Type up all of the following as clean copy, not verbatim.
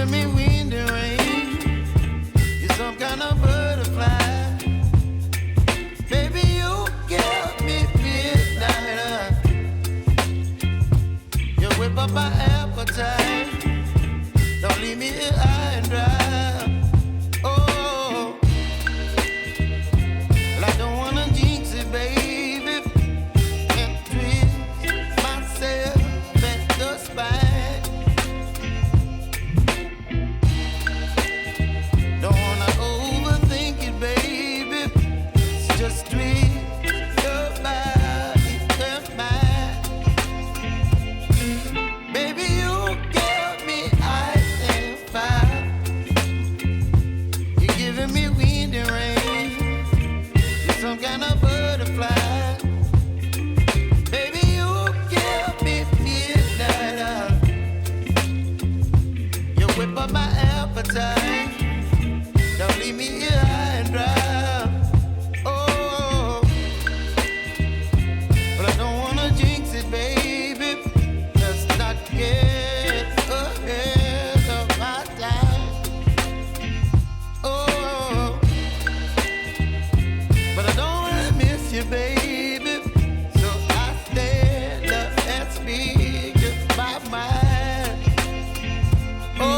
giving me wind and rain. You're some kind of butterfly. Baby, you give me midnight. You whip up my appetite. Don't leave me here high and dry. Oh, well, I don't wanna jinx it, baby, and twist myself at the spine. Don't wanna overthink it, baby. It's just twist your body and mine. Baby, you give me ice and fire. You're giving me wind and rain. You're some kind of butterfly. Baby, you give me midnight. You whip up my appetite. Don't leave me here high and dry. Oh, but I don't wanna jinx it, baby. Let's not get ahead of my time. Oh, but I don't wanna miss you, baby. So I stand up and speak my mind. Oh.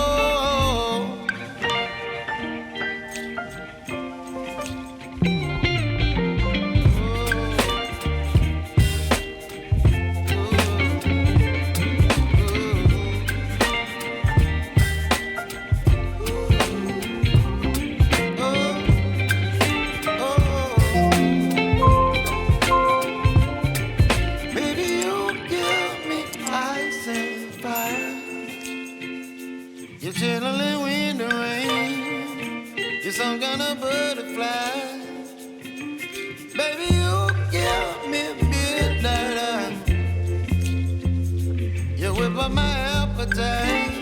Baby, you give me ice and fire. You're chilling wind and rain. You're some kind of butterfly. Baby, you give me midnight. You whip up my appetite.